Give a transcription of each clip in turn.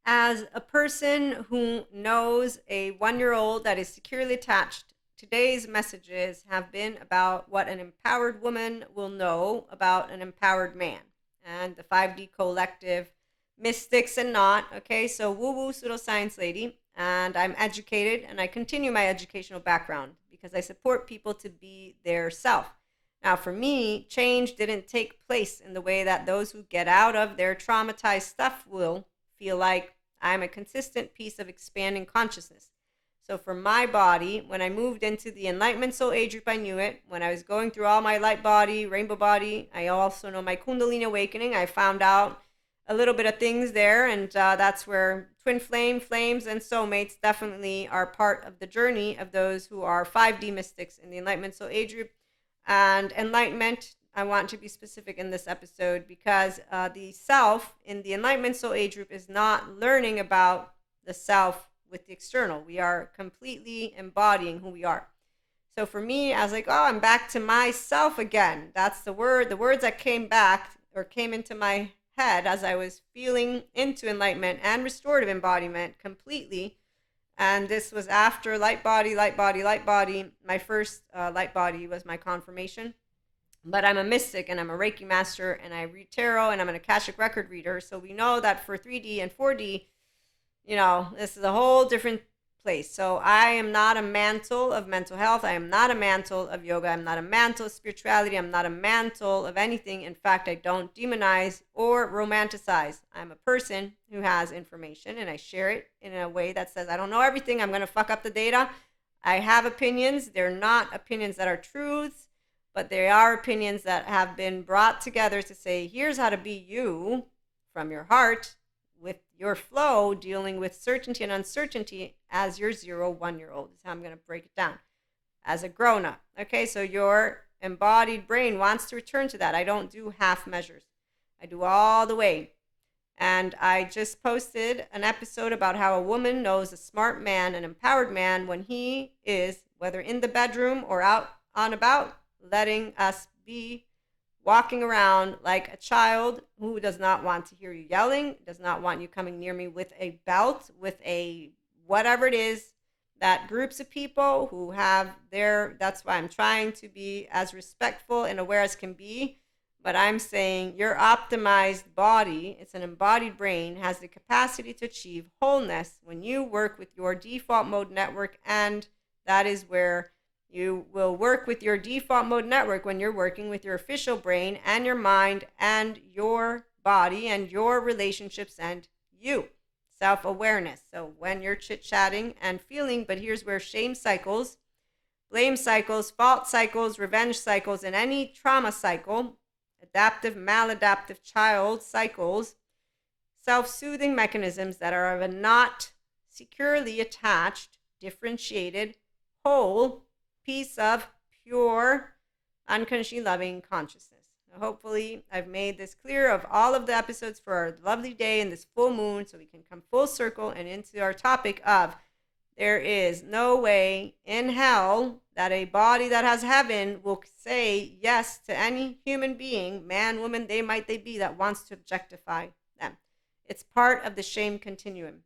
As a person who knows a 1-year-old that is securely attached, today's messages have been about what an empowered woman will know about an empowered man and the 5D collective, mystics and not. Okay, so woo woo pseudoscience lady, and I'm educated and I continue my educational background because I support people to be their self. Now, for me, change didn't take place in the way that those who get out of their traumatized stuff will feel like I'm a consistent piece of expanding consciousness. So for my body, when I moved into the Enlightenment Soul Age group, I knew it. When I was going through all my light body, rainbow body, I also know my Kundalini awakening. I found out a little bit of things there, and that's where twin flame, flames, and soulmates definitely are part of the journey of those who are 5D mystics in the Enlightenment Soul Age group. And enlightenment, I want to be specific in this episode because the self in the Enlightenment Soul Age group is not learning about the self with the external. We are completely embodying who we are. So for me, I was like, oh, I'm back to myself again. That's the word. The words that came back or came into my head as I was feeling into enlightenment and restorative embodiment completely. And this was after light body, light body, light body. My first light body was my confirmation. But I'm a mystic and I'm a Reiki master and I read tarot and I'm an Akashic record reader. So we know that for 3D and 4D, this is a whole different place. So I am not a mantle of mental health. I am not a mantle of yoga. I'm not a mantle of spirituality. I'm not a mantle of anything. In fact, I don't demonize or romanticize. I'm a person who has information and I share it in a way that says, I don't know everything. I'm going to fuck up the data. I have opinions. They're not opinions that are truths, but they are opinions that have been brought together to say, here's how to be you from your heart with your flow, dealing with certainty and uncertainty as your 0-1-year-old is how I'm going to break it down as a grown-up. Okay, so your embodied brain wants to return to that. I don't do half measures. I do all the way. And I just posted an episode about how a woman knows a smart man, an empowered man, when he is, whether in the bedroom or out on about, letting us be walking around like a child who does not want to hear you yelling, does not want you coming near me with a belt, with a whatever it is, that groups of people who have that's why I'm trying to be as respectful and aware as can be. But I'm saying your optimized body, it's an embodied brain, has the capacity to achieve wholeness when you work with your default mode network. And that is where you will work with your default mode network when you're working with your official brain and your mind and your body and your relationships and you. Self-awareness. So when you're chit-chatting and feeling, but here's where shame cycles, blame cycles, fault cycles, revenge cycles, and any trauma cycle, adaptive, maladaptive child cycles, self-soothing mechanisms that are of a not securely attached, differentiated, whole piece of pure, unconditionally loving consciousness. Now, hopefully, I've made this clear of all of the episodes for our lovely day and this full moon so we can come full circle and into our topic of there is no way in hell that a body that has heaven will say yes to any human being, man, woman, they be, that wants to objectify them. It's part of the shame continuum.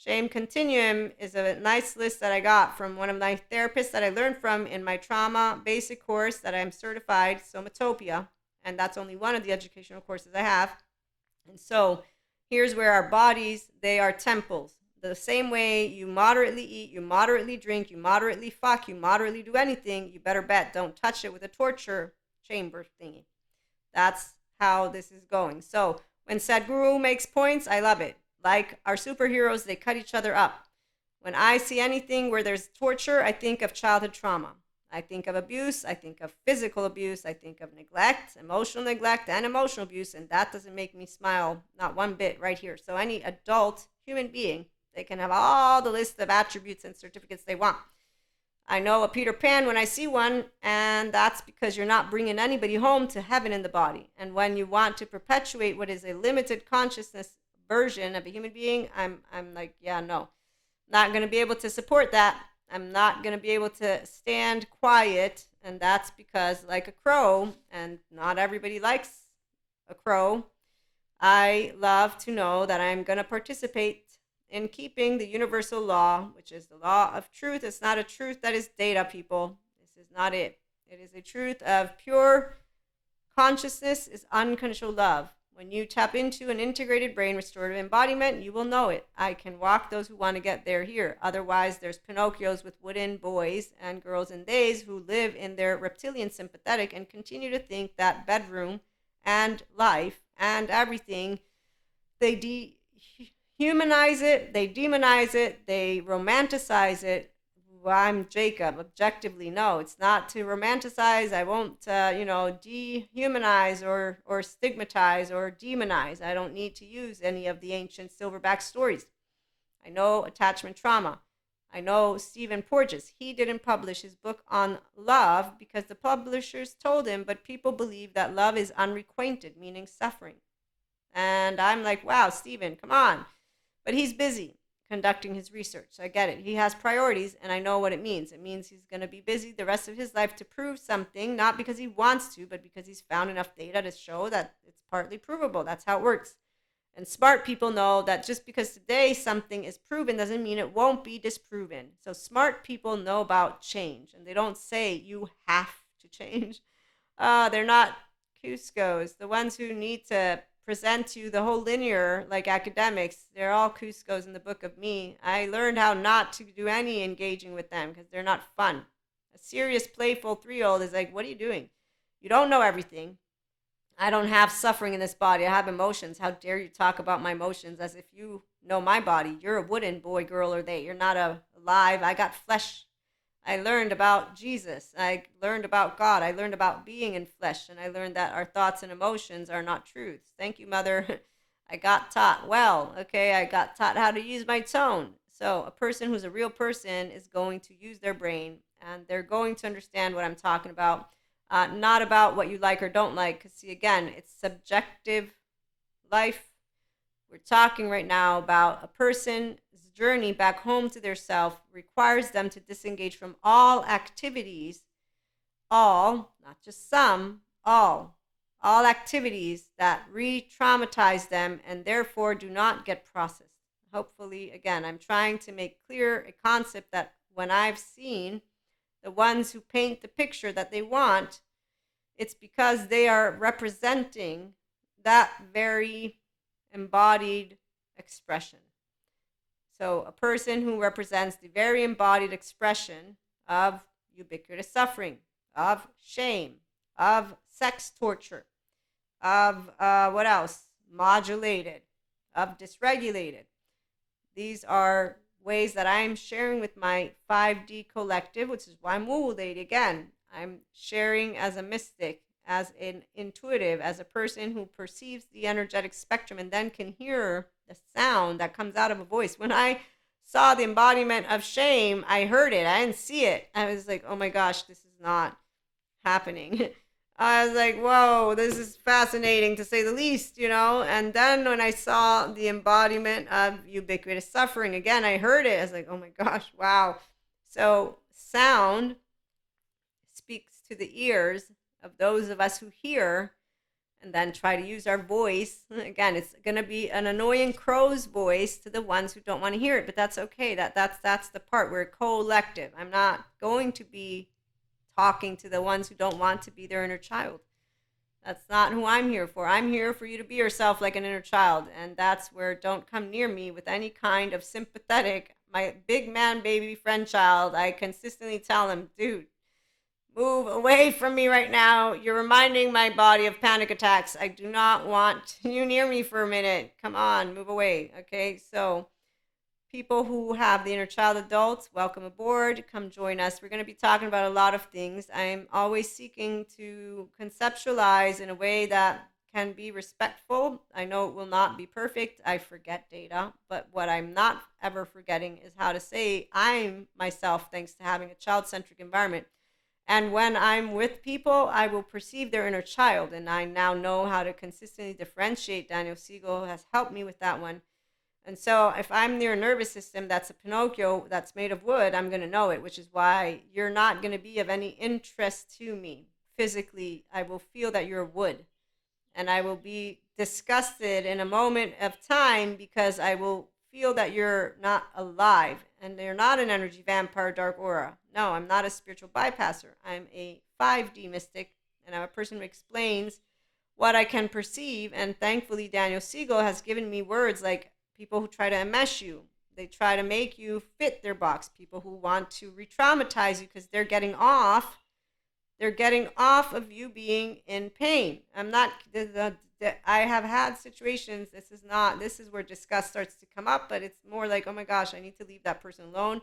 Shame continuum is a nice list that I got from one of my therapists that I learned from in my trauma basic course that I'm certified, Somatopia, and that's only one of the educational courses I have. And so here's where our bodies, they are temples. The same way you moderately eat, you moderately drink, you moderately fuck, you moderately do anything, you better bet don't touch it with a torture chamber thingy. That's how this is going. So when Sadhguru makes points, I love it. Like our superheroes, they cut each other up. When I see anything where there's torture, I think of childhood trauma. I think of abuse. I think of physical abuse. I think of neglect, and emotional abuse. And that doesn't make me smile, not one bit right here. So any adult human being, they can have all the list of attributes and certificates they want. I know a Peter Pan when I see one, and that's because you're not bringing anybody home to heaven in the body. And when you want to perpetuate what is a limited consciousness version of a human being, I'm like, yeah, no, not going to be able to support that. I'm not going to be able to stand quiet. And that's because, like a crow, and not everybody likes a crow, I love to know that I'm going to participate in keeping the universal law, which is the law of truth. It's not a truth that is data, people. This is not it. It is a truth of pure consciousness is unconditional love. When you tap into an integrated brain restorative embodiment, you will know it. I can walk those who want to get there here. Otherwise, there's Pinocchios with wooden boys and girls and theys who live in their reptilian sympathetic and continue to think that bedroom and life and everything, they dehumanize it, they demonize it, they romanticize it. Well, I'm Jacob. Objectively, no, it's not to romanticize. I won't, dehumanize or stigmatize or demonize. I don't need to use any of the ancient silverback stories. I know attachment trauma. I know Stephen Porges. He didn't publish his book on love because the publishers told him, but people believe that love is unrequited, meaning suffering. And I'm like, wow, Stephen, come on. But he's busy conducting his research. So I get it. He has priorities, and I know what it means. It means he's going to be busy the rest of his life to prove something, not because he wants to, but because he's found enough data to show that it's partly provable. That's how it works. And smart people know that just because today something is proven doesn't mean it won't be disproven. So smart people know about change, and they don't say you have to change. They're not Cuscos, the ones who need to present to you the whole linear like academics. They're all Cuscos in the book of me. I learned how not to do any engaging with them because they're not fun. A serious, playful 3-year-old is like, what are you doing? You don't know everything. I don't have suffering in this body. I have emotions. How dare you talk about my emotions as if you know my body? You're a wooden boy, girl, or they. You're not alive. I got flesh. I learned about Jesus. I learned about God. I learned about being in flesh. And I learned that our thoughts and emotions are not truths. Thank you, Mother. I got taught well. Okay, I got taught how to use my tone. So a person who's a real person is going to use their brain, and they're going to understand what I'm talking about. Not about what you like or don't like. Because, see, again, it's subjective life. We're talking right now about a person's journey back home to their self requires them to disengage from all activities, all, not just some, all activities that re-traumatize them and therefore do not get processed. Hopefully, again, I'm trying to make clear a concept that when I've seen the ones who paint the picture that they want, it's because they are representing that very embodied expression. So a person who represents the very embodied expression of ubiquitous suffering, of shame, of sex torture, of what else? Modulated, of dysregulated. These are ways that I'm sharing with my 5D collective, which is why I'm Woo Lady again. I'm sharing as a mystic, as an intuitive, as a person who perceives the energetic spectrum and then can hear the sound that comes out of a voice. When I saw the embodiment of shame, I heard it. I didn't see it. I was like, oh my gosh, this is not happening. I was like, whoa, this is fascinating to say the least, And then when I saw the embodiment of ubiquitous suffering, again, I heard it. I was like, oh my gosh, wow. So sound speaks to the ears of those of us who hear and then try to use our voice. Again, it's going to be an annoying crow's voice to the ones who don't want to hear it, but that's okay. That's the part. We're collective. I'm not going to be talking to the ones who don't want to be their inner child. That's not who I'm here for. I'm here for you to be yourself like an inner child. And that's where don't come near me with any kind of sympathetic, my big man, baby, friend child. I consistently tell them, dude, move away from me right now. You're reminding my body of panic attacks. I do not want you near me for a minute. Come on, move away. Okay, so people who have the inner child adults, welcome aboard. Come join us. We're going to be talking about a lot of things. I'm always seeking to conceptualize in a way that can be respectful. I know it will not be perfect. I forget data, but what I'm not ever forgetting is how to say I'm myself thanks to having a child-centric environment. And when I'm with people, I will perceive their inner child. And I now know how to consistently differentiate. Daniel Siegel has helped me with that one. And so if I'm near a nervous system that's a Pinocchio that's made of wood, I'm going to know it, which is why you're not going to be of any interest to me. Physically, I will feel that you're wood. and I will be disgusted in a moment of time because I will feel that you're not alive and you're not an energy vampire dark aura. No, I'm not a spiritual bypasser. I'm a 5D mystic, and I'm a person who explains what I can perceive. And thankfully, Daniel Siegel has given me words like people who try to enmesh you. They try to make you fit their box. People who want to re-traumatize you because they're getting off. They're getting off of you being in pain. I'm not. I have had situations. This is where disgust starts to come up, but it's more like, oh my gosh, I need to leave that person alone,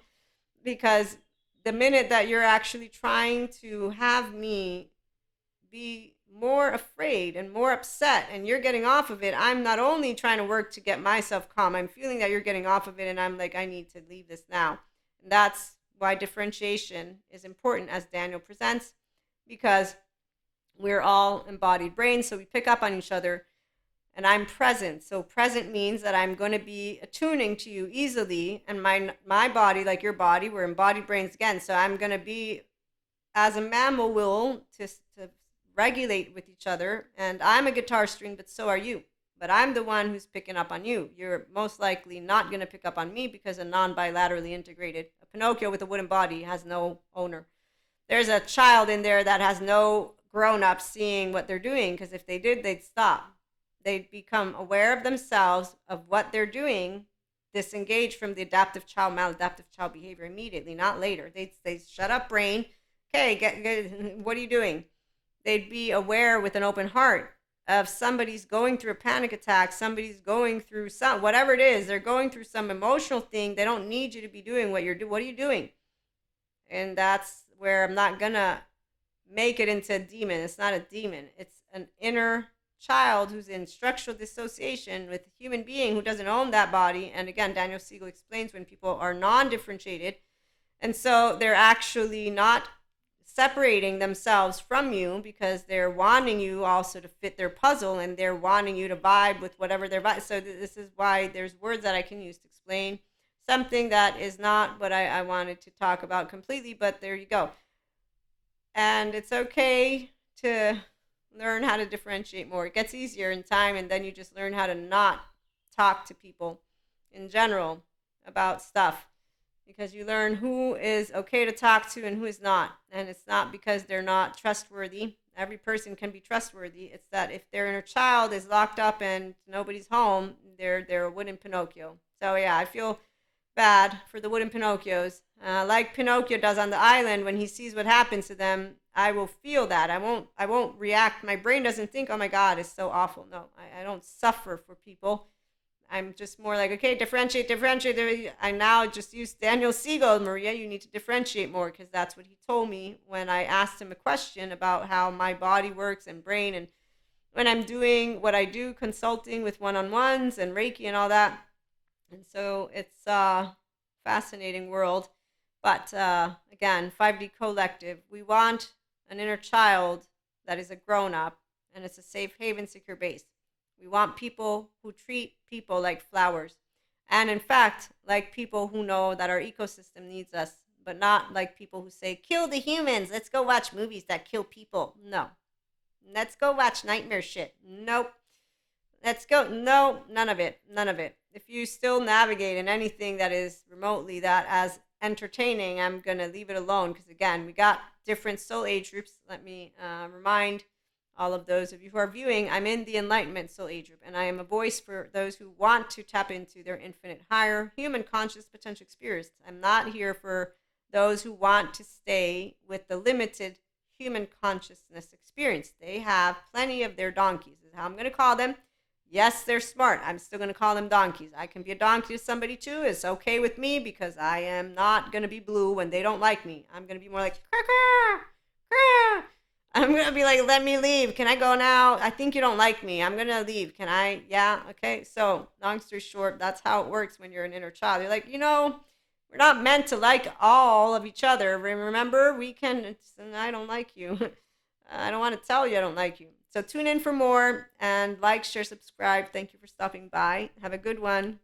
because the minute that you're actually trying to have me be more afraid and more upset and you're getting off of it, I'm not only trying to work to get myself calm, I'm feeling that you're getting off of it, and I'm like, I need to leave this now. And that's why differentiation is important, as Daniel presents, because we're all embodied brains, so we pick up on each other. And I'm present. So present means that I'm going to be attuning to you easily, and my body, like your body, we're embodied brains again. So I'm going to be, as a mammal will, to regulate with each other. And I'm a guitar string, but so are you. But I'm the one who's picking up on you. You're most likely not going to pick up on me, because a non-bilaterally integrated, a Pinocchio with a wooden body, has no owner. There's a child in there that has no grown-up seeing what they're doing, because if they did, they'd stop. They'd become aware of themselves, of what they're doing, disengage from the adaptive child, maladaptive child behavior immediately, not later. They shut up, brain. Okay, what are you doing? They'd be aware with an open heart of somebody's going through a panic attack, somebody's going through whatever it is, they're going through some emotional thing. They don't need you to be doing what you're doing. What are you doing? And that's where I'm not gonna make it into a demon. It's not a demon. It's an inner child who's in structural dissociation with a human being who doesn't own that body. And again, Daniel Siegel explains when people are non-differentiated, and so they're actually not separating themselves from you, because they're wanting you also to fit their puzzle, and they're wanting you to vibe with whatever they're vibing. So this is why there's words that I can use to explain something that is not what I wanted to talk about completely, but there you go. And it's okay to learn how to differentiate more. It gets easier in time, and then you just learn how to not talk to people in general about stuff, because you learn who is okay to talk to and who is not. And it's not because they're not trustworthy. Every person can be trustworthy. It's that if their inner child is locked up and nobody's home, they're a wooden Pinocchio. So yeah, I feel bad for the wooden Pinocchios. Like Pinocchio does on the island, when he sees what happens to them, I will feel that. I won't react. My brain doesn't think, oh my God, it's so awful. No, I don't suffer for people. I'm just more like, okay, differentiate. I now just use Daniel Siegel. Maria, you need to differentiate more, because that's what he told me when I asked him a question about how my body works and brain, and when I'm doing what I do, consulting with one-on-ones and Reiki and all that. And so it's a fascinating world. But again, 5D collective, we want an inner child that is a grown-up, and it's a safe haven, secure base. We want people who treat people like flowers, and in fact, like people who know that our ecosystem needs us, but not like people who say, kill the humans, let's go watch movies that kill people. No. Let's go watch nightmare shit. Nope. Let's go. No, none of it. None of it. If you still navigate in anything that is remotely that as entertaining, I'm going to leave it alone, because again, we got different soul age groups. Let me remind all of those of you who are viewing, I'm in the enlightenment soul age group, and I am a voice for those who want to tap into their infinite higher human conscious potential experience. I'm not here for those who want to stay with the limited human consciousness experience. They have plenty of their donkeys, is how I'm going to call them. Yes, they're smart. I'm still going to call them donkeys. I can be a donkey to somebody too. It's okay with me, because I am not going to be blue when they don't like me. I'm going to be more like, caw, caw, caw. I'm going to be like, let me leave. Can I go now? I think you don't like me. I'm going to leave. Can I? Yeah. Okay. So long story short, that's how it works when you're an inner child. You're like, we're not meant to like all of each other. Remember, we can, I don't like you. I don't want to tell you I don't like you. So tune in for more, and like, share, subscribe. Thank you for stopping by. Have a good one.